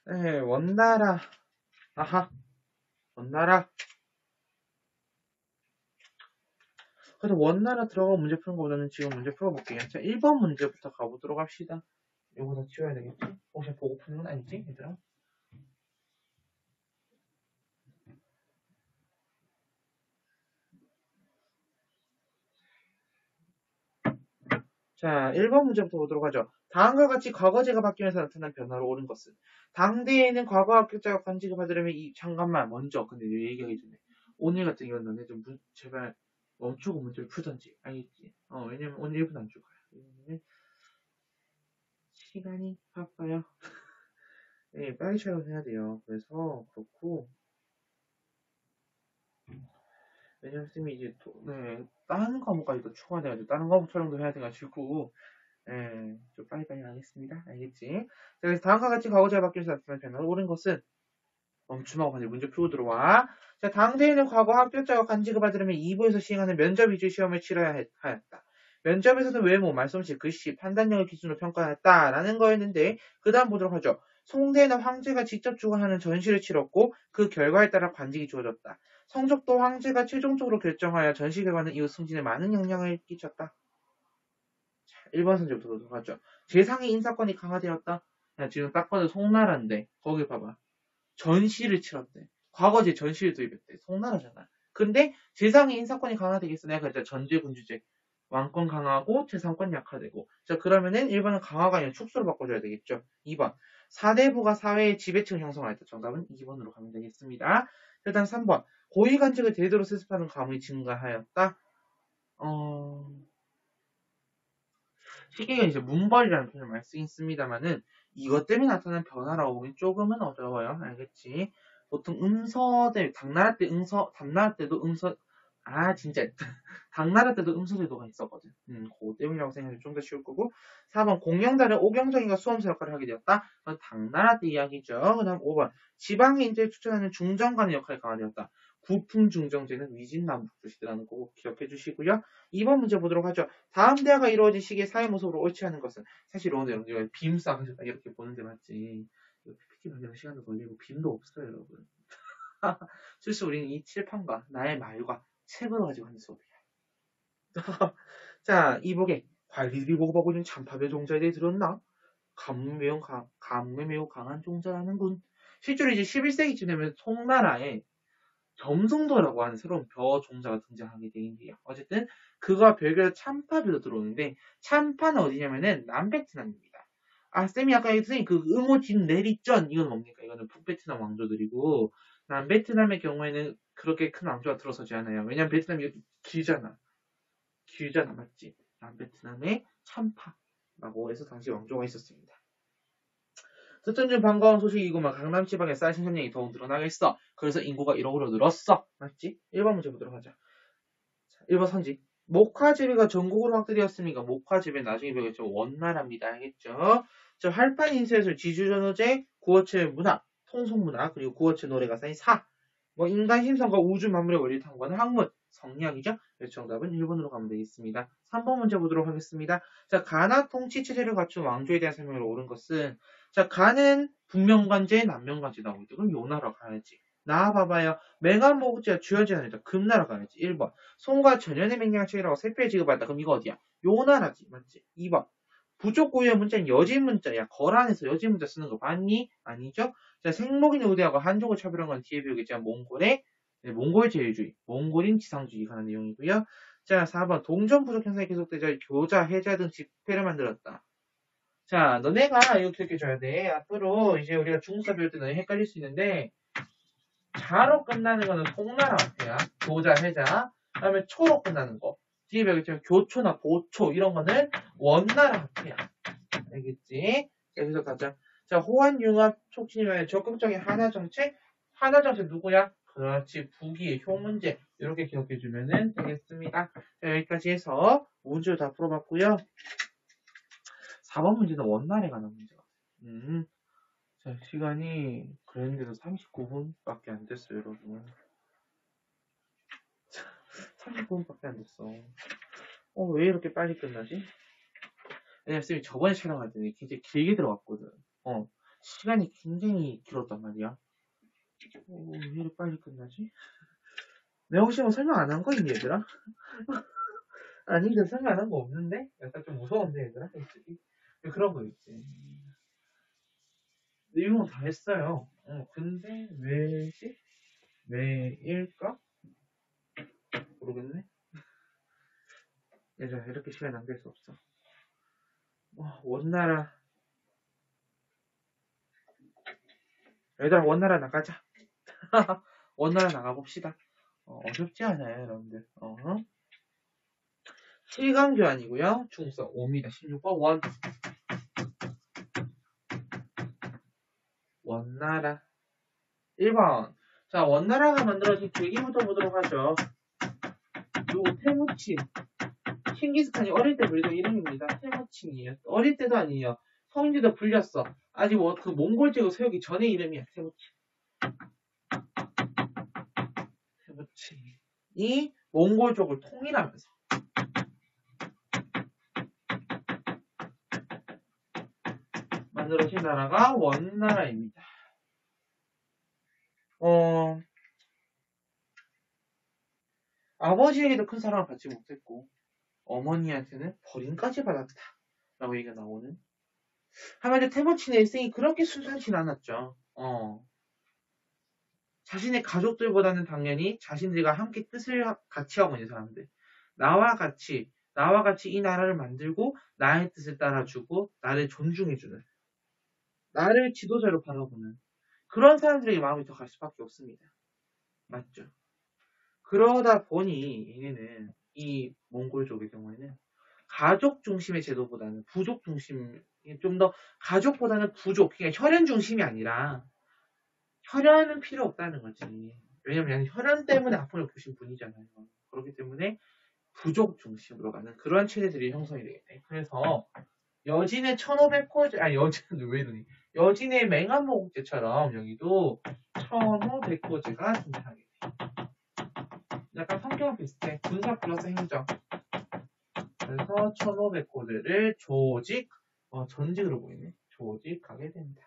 네, 원나라. 아하, 원나라. 그래서 원나라 들어가고 문제 푸는 것보다는 지금 문제 풀어볼게요. 자, 1번 문제부터 가보도록 합시다. 요거 다 치워야 되겠지? 혹시 보고 푸는 건 아니지, 얘들아? 자, 1번 문제부터 보도록 하죠. 다음과 같이 과거제가 바뀌면서 나타난 변화로 옳은 것은? 당대에는 과거 합격자가 관직을 받으려면 잠깐만, 먼저. 근데 내 얘기하기 전에. 오늘 같은 경우는 너네 좀 제발 멈추고 문제를 풀던지. 알겠지? 왜냐면 오늘 1분 안 줄 거야. 시간이 바빠요. 네, 빨리 촬영해야 돼요. 그래서 그렇고 왜냐면 쌤이 이제 다른 과목까지 또 추가돼가지고 다른 과목 촬영도 해야 돼가지고 좀 빨리빨리 하겠습니다. 알겠지? 자, 그래서 다음과 같이 과거제가 바뀌면서 나타난 변화로 옳은 것은 멈춤하고 반대 문제 풀고 들어와. 자, 당대에는 과거 합격자가 간직을 받으려면 2부에서 시행하는 면접 위주 시험을 치러야 하였다. 면접에서는 외모, 말솜씨, 글씨, 판단력을 기준으로 평가했다라는 거였는데 그 다음 보도록 하죠. 송대는 황제가 직접 주관하는 전시를 치렀고 그 결과에 따라 관직이 주어졌다. 성적도 황제가 최종적으로 결정하여 전시 결과는 이후 승진에 많은 영향을 끼쳤다. 자, 1번 선제부터 보도록 하죠. 재상의 인사권이 강화되었다. 야, 지금 딱 봐도 송나라인데 거기 봐봐. 전시를 치렀대. 과거제 전시를 도입했대. 송나라잖아. 근데 재상의 인사권이 강화되겠어. 내가 그랬잖아. 전제군주제. 왕권 강하고 재상권 약화되고. 자, 그러면은 1번은 강화가 아니라 축소로 바꿔줘야 되겠죠. 2번. 사대부가 사회의 지배층을 형성하였다. 정답은 2번으로 가면 되겠습니다. 일단 3번. 고위관직을 대대로 세습하는 가문이 증가하였다. 시기가 이제 문벌이라는 표현을 많이 쓰긴 씁니다만은 이것 때문에 나타나는 변화라고 보기 조금은 어려워요. 알겠지? 보통 음서대, 당나라 때 당나라 때도 진짜. 당나라 때도 음서제도가 있었거든. 그거 때문이라고 생각하면 좀 더 쉬울 거고. 4번, 공영달은 오경정이가 수험사 역할을 하게 되었다. 당나라 때 이야기죠. 그 다음 5번, 지방의 인재를 추천하는 중정관의 역할이 강화되었다. 구풍중정제는 위진남북조 시대라는 거 꼭 기억해 주시고요. 2번 문제 보도록 하죠. 다음 대화가 이루어진 시기에 사회 모습으로 옳지 않은 것은 사실 여러분들 이거 빔 쌓으셨다 이렇게 보는데 맞지. PPT 만드는 시간도 걸리고 빔도 없어요 여러분. 실수 우리는 이 칠판과 나의 말과 책으로 가지고 하는 수업이야. 자, 이복에 관리들이 보고받고 있는 참파배 종자에 대해 들었나? 감에 매우 강한 종자라는군. 실제로 이제 11세기쯤 되면 송나라에 점성도라고 하는 새로운 벼 종자가 등장하게 되는데요. 어쨌든 그가 별개로 참파벼도 들어오는데 참파는 어디냐면은 남베트남입니다. 아, 쌤이 아까 선생님 그 응호진 내리전 이건 뭡니까? 이거는 북베트남 왕조들이고 남베트남의 경우에는 그렇게 큰 왕조가 들어서지 않아요. 왜냐면 베트남이 길잖아. 맞지? 남베트남의 참파라고 해서 당시 왕조가 있었습니다. 듣던 중 반가운 소식이구만. 강남 지방에 쌀 생산량이 더욱 늘어나겠어. 그래서 인구가 1억으로 늘었어. 맞지? 1번 문제 보도록 하자. 자, 1번 선지. 목화지배가 전국으로 확대되었으니까 목화지배 나중에 배우겠죠. 원나라입니다. 알겠죠? 저 활판 인쇄술, 지주전호제, 구어체 문화, 통속문화, 그리고 구어체 노래가 쌓인 사. 인간 힘성과 우주 만물의 원리를 탐구하는 학문, 성리학이죠. 그래서 정답은 1번으로 가면 되겠습니다. 3번 문제 보도록 하겠습니다. 자, 가나 통치 체제를 갖춘 왕조에 대한 설명을 옳은 것은 자, 가는 북명관제, 남명관제 나오고 있다. 그럼 요 나라 가야지. 나와봐봐요. 맹한모국제가 주연제가 아니다. 금나라 가야지. 1번. 송과 전연의 맹령을 체결하고 세패 지급받다. 그럼 이거 어디야? 요 나라지. 맞지? 2번. 부족 고유의 문자는 여진 문자야. 거란에서 여진 문자 쓰는 거 봤니? 아니죠? 자, 생목인 우대하고 한족을 차별한 건 뒤에 배우겠지만 몽골 제일주의, 몽골인 지상주의 관한 내용이고요. 자, 4번. 동전 부족 현상이 계속되자 교자, 해자 등 집회를 만들었다. 자, 너네가 이거 기억해줘야 돼. 앞으로 이제 우리가 중국사 배울 때 너네 헷갈릴 수 있는데 자로 끝나는 거는 송나라 앞에야. 교자, 해자. 그 다음에 초로 끝나는 거. 뒤에 배우겠지만 교초나 보초 이런 거는 원나라 앞에야. 알겠지? 여기서 가자. 자, 호환융합 촉진을 적극적인 하나정책. 하나정책 누구야? 그렇지. 북위의 효문제. 이렇게 기억해주면 되겠습니다. 자, 여기까지 해서 문제를 다 풀어봤고요. 4번 문제는 원날에 관한 문제가. 자, 시간이 그랬는데도 39분밖에 안 됐어요, 여러분. 39분밖에 안 됐어. 왜 이렇게 빨리 끝나지? 왜냐면 쌤이 저번에 촬영할 때는 굉장히 길게 들어갔거든. 시간이 굉장히 길었단 말이야. 왜 이렇게 빨리 끝나지? 내가 혹시 뭐 설명 안 한 거 있니, 얘들아? 아니, 근데 설명 안 한 거 없는데? 약간 좀 무서운데, 얘들아? 그런 거 있지. 내용은 다 했어요. 근데 왜지? 왜일까? 모르겠네. 얘들아, 이렇게 시간 낭비할 수 없어. 원나라. 얘들아, 원나라 나가자. 원나라 나가봅시다. 어렵지 않아요, 여러분들. 실강교환이고요. 중서 5입니다. 16번 원. 원나라. 1번. 자, 원나라가 만들어진 계기부터 보도록 하죠. 요 태무친. 칭기스칸이 어릴 때 불리던 이름입니다. 태무친이에요. 어릴 때도 아니에요. 성인 때도 불렸어. 아직 그 몽골 제국 세우기 전의 이름이야. 태무친. 태무친이 몽골족을 통일하면서 만들어진 나라가 원나라입니다. 아버지에게도 큰 사랑을 받지 못했고 어머니한테는 버림까지 받았다 라고 얘기가 나오는. 한마디로 태무친의 일생이 그렇게 순탄치 않았죠. 자신의 가족들보다는 당연히 자신들과 함께 뜻을 같이 하고 있는 사람들, 나와 같이 이 나라를 만들고 나의 뜻을 따라주고 나를 존중해주는, 나를 지도자로 바라보는 그런 사람들에게 마음이 더 갈 수밖에 없습니다. 맞죠? 그러다 보니 얘네는 이 몽골족의 경우에는 가족 중심의 제도보다는 부족 중심, 좀 더 가족보다는 부족, 그러니까 혈연 중심이 아니라 혈연은 필요 없다는 거지. 왜냐면 혈연 때문에 아픔을 보신 분이잖아요. 그렇기 때문에 부족 중심으로 가는 그런 체제들이 형성이 되겠네. 그래서 여진의 1500호제, 여진은 왜 이러니? 여진의 맹암모국제처럼 여기도 1500호제가 등장하게 돼. 약간 성격은 비슷해. 군사 플러스 행정. 그래서 1500호제를 조직, 전직으로 보이네. 조직하게 된다.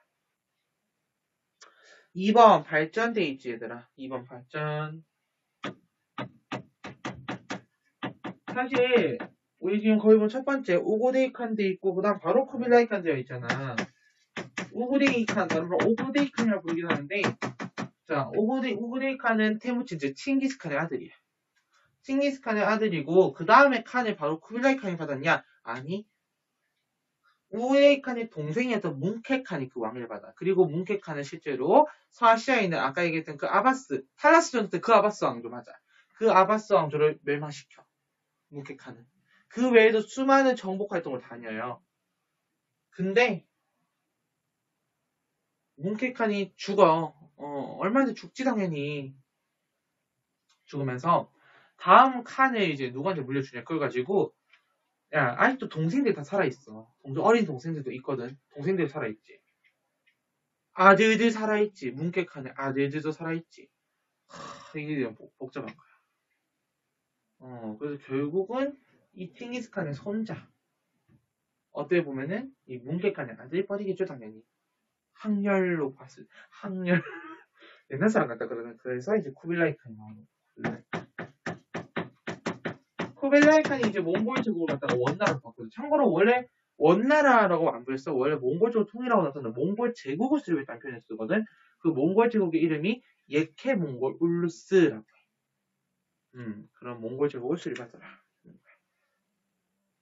2번 발전돼 있지 얘들아. 2번 발전. 사실 우리 지금 거의 보면 첫 번째 우고데이칸 돼 있고 그 다음 바로 쿠빌라이칸 되어 있잖아. 우고데이칸, 다른 말 오고데이칸이라고 부르긴 하는데, 자, 우고데이칸은 태무친, 즉 칭기스칸의 아들이야. 칭기스칸의 아들이고 그 다음에 칸을 바로 쿠빌라이칸이 받았냐? 아니, 우고데이칸의 동생이었던 뭉케칸이 그 왕을 받아. 그리고 뭉케칸은 실제로 서아시아에 있는 아까 얘기했던 그 아바스, 탈라스 전투 때 그 아바스 왕조 맞아. 그 아바스 왕조를 멸망시켜. 뭉케칸은. 그 외에도 수많은 정복 활동을 다녀요. 근데 뭉케칸이 죽어. 얼마나 죽지 당연히. 죽으면서 다음 칸을 이제 누구한테 물려주냐 그걸 가지고 야 아직도 동생들 다 살아있어. 어린 동생들도 있거든. 동생들 살아있지. 아들들 살아있지. 뭉케칸의 아들들도 살아있지. 이게 복잡한 거야. 그래서 결국은 이 팅기스칸의 손자 어떻게 보면은 이 뭉케칸의 아들뻘이겠죠 당연히. 항렬로 봤을 때 항렬 옛날 사람 같다 그러면 그래서 이제 쿠빌라이칸이 나오는 거야. 쿠빌라이칸이 이제 몽골 제국을 갖다가 원나라로 바꿨어. 참고로 원래 원나라라고 안 불렸어. 원래 몽골 제국 통일하고 나서는 몽골 제국을 쓰려고 했다는 표현을 쓰거든. 그 몽골 제국의 이름이 예케 몽골 울루스라고 해. 그런 몽골 제국을 수립하더라.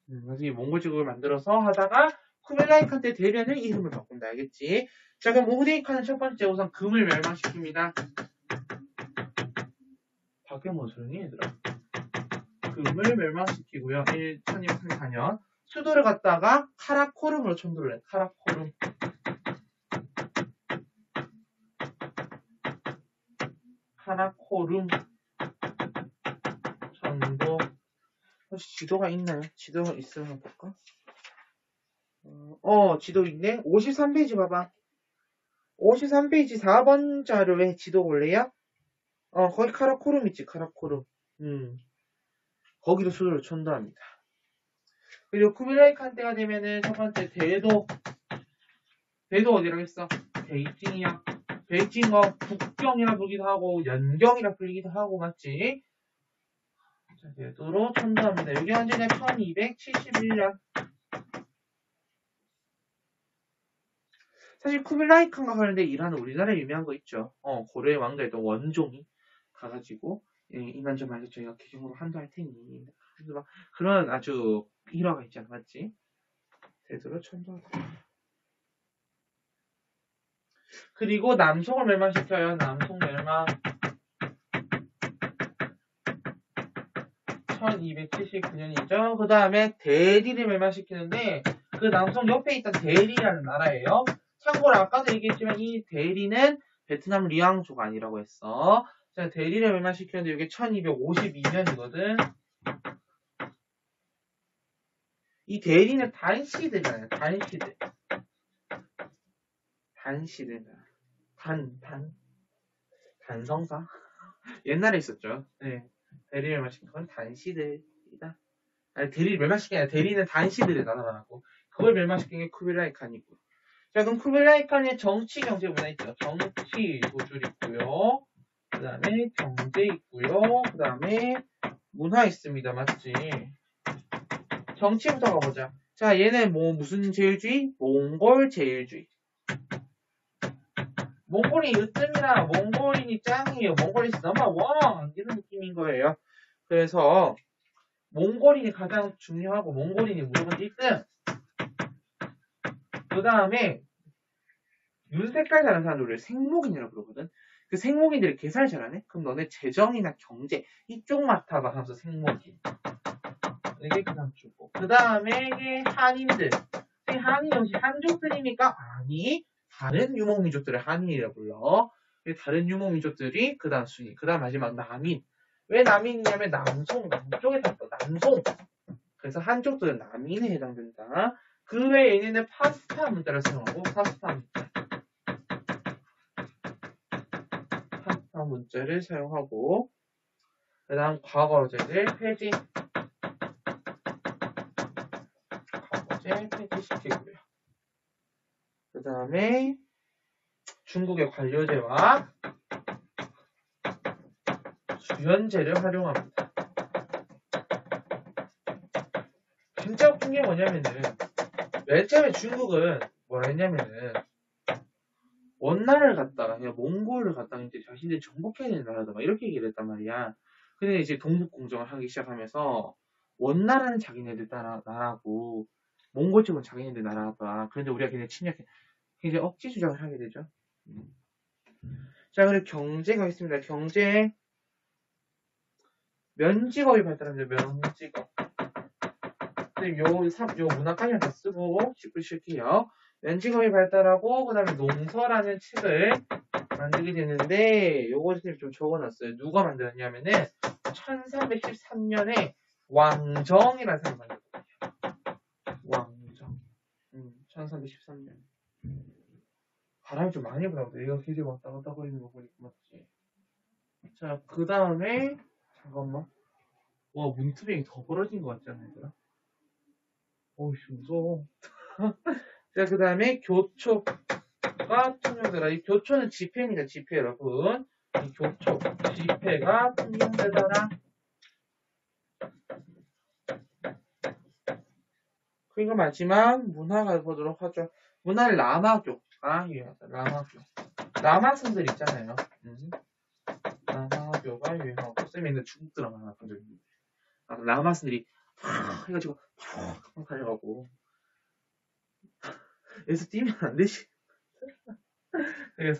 그래서 이 몽골 제국을 만들어서 하다가 쿠빌라이칸 때 되면은 이름을 바꾼다. 알겠지? 자, 그럼 우고데이칸은 첫 번째 우선 금을 멸망시킵니다. 밖에 뭐 소용이 얘들아. 금을 멸망시키고요. 1234년 수도를 갖다가 카라코름으로 천도를 해. 카라코름. 카라코름 천도. 혹시 지도가 있나요? 지도가 있으면 한번 볼까? 지도 있네. 53페이지 봐봐. 53페이지 4번 자료에 지도 볼래요? 거기 카라코름 있지, 카라코름. 거기도 수도를 천도합니다. 그리고 쿠빌라이칸 때가 되면은 첫 번째 대도 어디라고 했어? 베이징이야. 베이징어 북경이라 부르기도 하고 연경이라 불리기도 하고 맞지? 자, 대도로 천도합니다. 여기 언제냐? 1271년. 사실 쿠빌라이칸과 관련된 일하는 우리나라에 유명한 거 있죠. 고려의 왕자였던 원종이 가가지고 인간점 말해서 저희가 개정으로 한도할 테니 그런 아주 일화가 있잖아, 맞지? 대도로 천도하다. 그리고 남송을 멸망시켜요. 남송 멸망 1279년이죠. 그 다음에 대리를 멸망시키는데 그 남송 옆에 있던 대리라는 나라예요. 참고로 아까도 얘기했지만 이 대리는 베트남 리앙조가 아니라고 했어. 자, 대리를 멸망시켰는데 이게 1252년이거든. 이 대리는 단시들이잖아요. 단시들. 단성사? 옛날에 있었죠. 네. 대리를 멸망시킨 건 단시들이다. 아니, 대리를 멸망시킨 게 아니라 대리는 단시들에 나타나고 그걸 멸망시킨 게 쿠빌라이 칸이고. 자, 그럼 쿠빌라이 칸의 정치, 경제 문화 있죠. 정치 도줄 있고요. 그 다음에 경제 있고요. 그 다음에 문화 있습니다. 맞지? 정치부터 가보자. 자, 얘는 뭐 무슨 제일주의? 몽골 제일주의. 몽골이 으뜸이라 몽골인이 짱이에요. 몽골인이 넘버원 이런 느낌인 거예요. 그래서 몽골인이 가장 중요하고 몽골인이 무조건 1등. 그 다음에 눈 색깔 잘하는 사람들을 생목인이라고 부르거든. 그 생목인들이 계산을 잘하네? 그럼 너네 재정이나 경제 이쪽 맡아봐 하면서 생목인. 이게 그 다음 주고. 그 다음에 한인들. 한인 역시 한족들입니까? 아니. 다른 유목민족들을 한인이라고 불러. 다른 유목민족들이 그 다음 순위. 그 다음 마지막 남인. 왜 남인이냐면 남송. 남쪽에 살거 남송. 그래서 한족들은 남인에 해당된다. 그 외에 얘네는 파스타 문자를 사용하고 파스타 문자를 사용하고 그 다음 과거제를 폐지. 과거제 폐지시키고요. 그 다음에 중국의 관료제와 주연제를 활용합니다. 진짜 웃긴 게 뭐냐면은 맨 처음에 중국은 뭐라 했냐면은 원나라를 갖다가 그냥 몽골을 갖다가 이제 자신들이 정복해야 되는 나라다 막 이렇게 얘기를 했단 말이야. 근데 이제 동북공정을 하기 시작하면서 원나라는 자기네들 나라고 몽골 쪽은 자기네들 나라다. 그런데 우리가 걔네 침략해. 이제 억지 주장을 하게 되죠. 자, 그리고 경제가 있습니다. 경제. 면직업이 발달합니다. 면직업. 요 문학관이랑 다 쓰고 짚으실게요. 면직업이 발달하고, 그 다음에 농서라는 책을 만들게 되는데, 요거 선생님이 좀 적어놨어요. 누가 만들었냐면은, 1313년에 왕정이라는 사람이 만들었거든요. 왕정. 1313년. 바람이 좀 많이 불어도 얘가 계속 왔다 갔다 거리는 거 보니까 맞지? 자, 그 다음에, 잠깐만. 와, 문투병이 더 벌어진 것 같지 않아, 얘들아? 어우씨, 무서워. 자, 그 다음에 교초가 통용되라. 이 교초는 지폐입니다, 지폐 여러분. 이 교초, 지폐가 통용되더라. 그리고 마지막 문화가 보도록 하죠. 문화를 라마교가 유행하다. 라마교. 라마선들 있잖아요. 라마교가 유행하고 쌤이 중국 드라마 하나 본 적이 있는데 라마선들이 해가지고 달려가고 여기서 뛰면 안 되지. 그게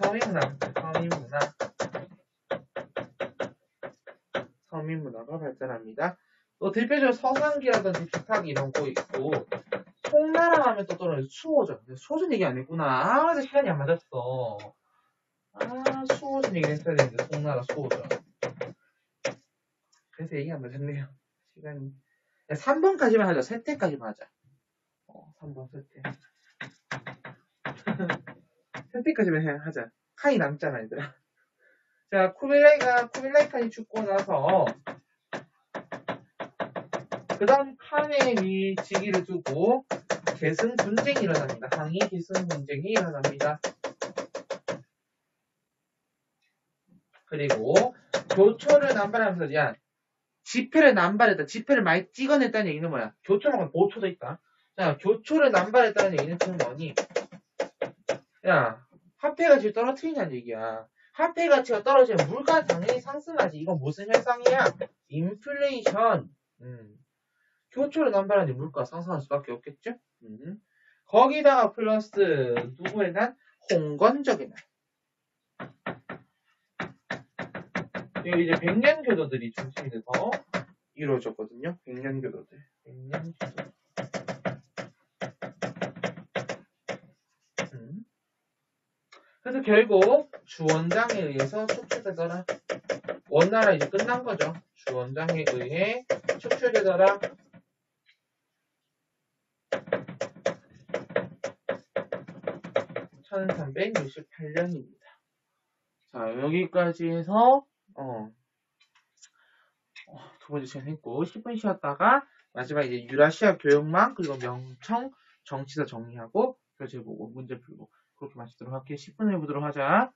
서민문화가 발전합니다. 또 대표적으로 서산기라든지 비탁 이런 거 있고 송나라 하면 또 떠오르는 수호전. 수호전 얘기 안 했구나. 아, 시간이 안 맞았어. 수호전 얘기를 했어야 되는데 송나라 수호전. 그래서 얘기 안 맞았네요. 시간이. 3번까지만 하자. 세태까지만 하자. 3번 세태. 세태까지만 하자. 칸이 남잖아, 얘들아. 자, 쿠빌라이 칸이 죽고 나서 그 다음 칸의 시기를 두고 계승 분쟁이 일어납니다. 항의 계승 분쟁이 일어납니다. 그리고 교초를 남발하면서 지폐를 남발했다. 지폐를 많이 찍어냈다는 얘기는 뭐야? 교초랑 보초도 있다. 자, 교초를 남발했다는 얘기는 지금 뭐니? 야, 화폐 가치를 떨어뜨리냐는 얘기야. 화폐 가치가 떨어지면 물가는 당연히 상승하지. 이건 무슨 현상이야? 인플레이션. 교초를 남발하니 물가 상승할 수밖에 없겠죠? 거기다가 플러스 누구의 날? 홍건적의 날. 여기 이제 백년교도들이 중심이 돼서 이루어졌거든요. 백년교도들. 결국 주원장에 의해서 축출되더라. 원나라 이제 끝난 거죠. 주원장에 의해 축출되더라. 1368년입니다. 자, 여기까지 해서 두 번째 시간 했고 10분 쉬었다가 마지막 이제 유라시아 교역망 그리고 명청 정치사 정리하고 교재 보고 문제 풀고 그렇게 마치도록 할게요. 10분 해보도록 하자.